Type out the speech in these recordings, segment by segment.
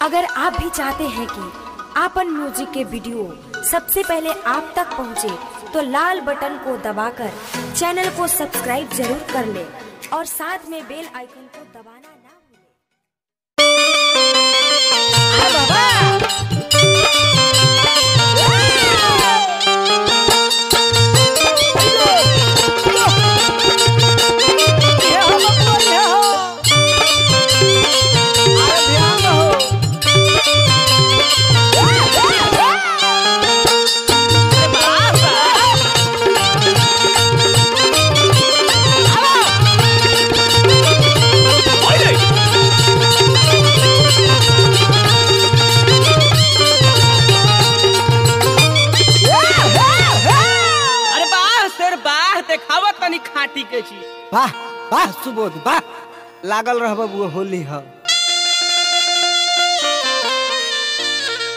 अगर आप भी चाहते हैं कि आपन म्यूजिक के वीडियो सबसे पहले आप तक पहुंचे, तो लाल बटन को दबाकर चैनल को सब्सक्राइब जरूर कर ले और साथ में बेल आइकन को दबाना ना खाटी के छी। वाह वाह सुबोध वाह, लागल रह बबुआ होली ह।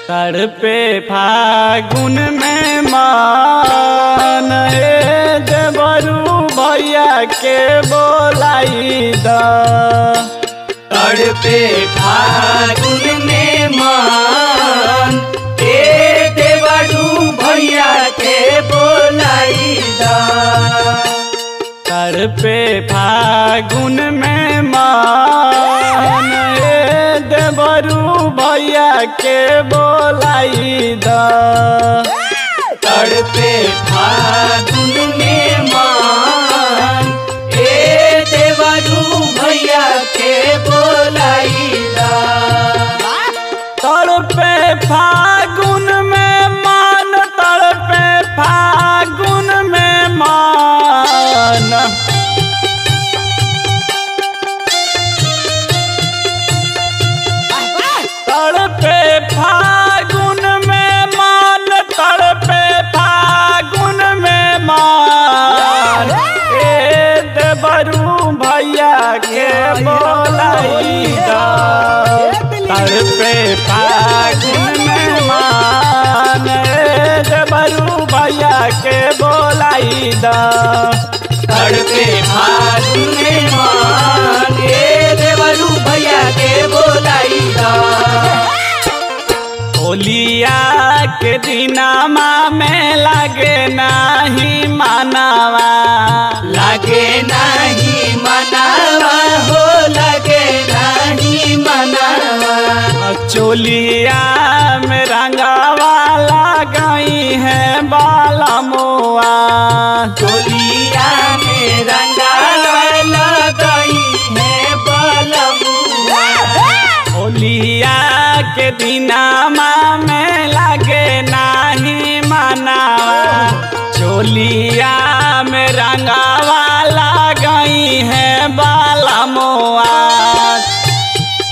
तड़पे फागुन में मान देवरू भैया के बोलाई द। तड़पे फागुन में मान देवरू भैया के बोलाई द। तड़पे फागुन में मान देवरू भैया के बोलाई द। तड़पे फागुन में मान देवरू भैया के बोलाई द। तड़पे फागुन में मान, तड़पे फागुन में मान, तड़पे फागुन में मान, तड़पे फागुन में मान देवरू भैया के बोलाई द। तड़पे फागुन में मान देवरू भैया के बोलाई द। तड़पे फागुन में मान देवरू भैया के बोलाई द। होलिया के दिनमा में लगे नाही मनावा, लगे नहीं मनावा हो, लगे नहीं मनावा। चोलिया में रंगावा लगाई है बालमुआ, चोलिया में रंगावा लगाई है बालमुआ। होलिया के दिनमा में लगे नाही मनावा, चोलिया में रंगावा लगाई है बालमुआ।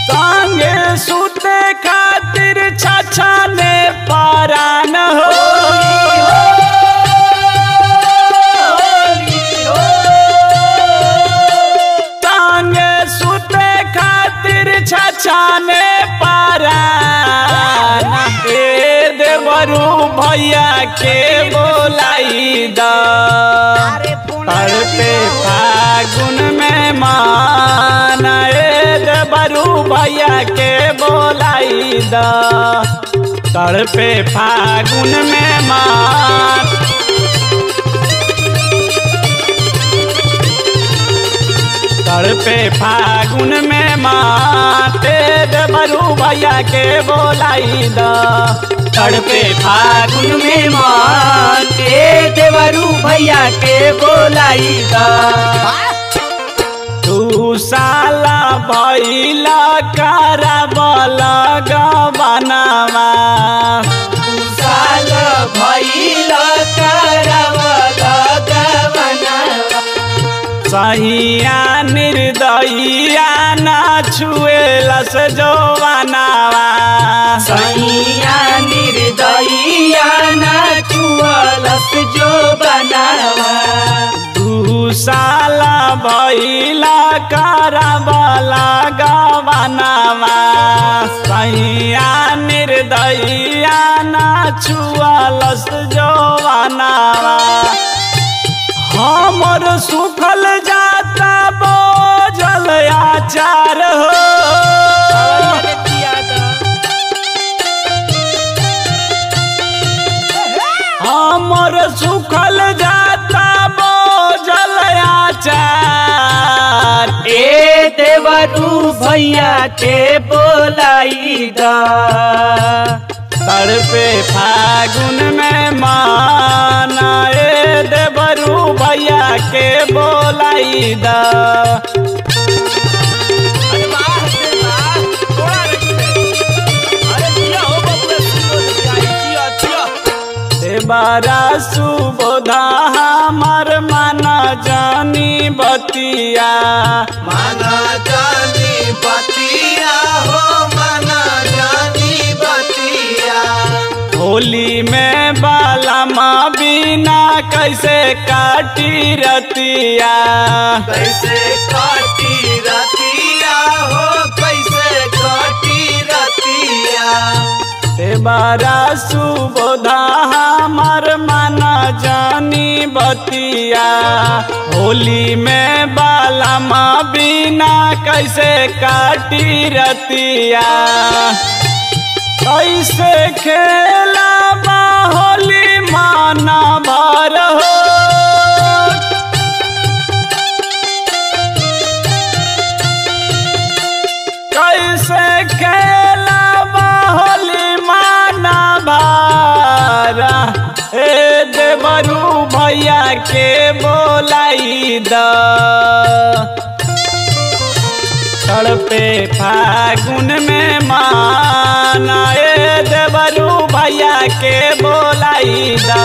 संगे सुते खातिर छछने परान हो, संगे सुते खातिर छछने परान देवरू भैया के बोलाई द। तड़पे फागुन में मान देवरू भैया के बोलाई द। तड़पे फागुन में मान, तड़पे फागुन में माते देवरू भैया के बोलाई द। तड़पे फागुन में मान देवरू भैया के बोलाई द। तू साला भैला करबल गबनावा, साल भैला करबल गबनावा। सहिया निर्दयिया ना छुएलस जवानावा, सैया निर्दयिया ना छुअलस जो बनावा। तू साला भैला करबल गबनावा, सहिया निर्दयिया ना छुएलस जवानावा। हमर सुखल जाता बोझल आचार हो, देवरू भैया के बोलाई दा। तड़पे फागुन में माना ए देवरू भैया के बोलाई दा। बारा सुबोधा हमार माना जानी बतिया, माना जानी बतिया हो माना जानी बतिया। होली में बाला माँ बिना कैसे काटी रतिया, कैसे काटी रतिया हो कैसे काटी रतिया। बारा सुबोधा हमार माना जानी बतिया, होली में बाला माँ बिना कैसे काटी रतिया। कैसे खेला बा होली माना भर हो, कैसे खेला बा होली माना भारा ए देवरू भैया के बोलाई दा। तड़पे फागुन में माना ए देवरू भैया के बोलाई दा।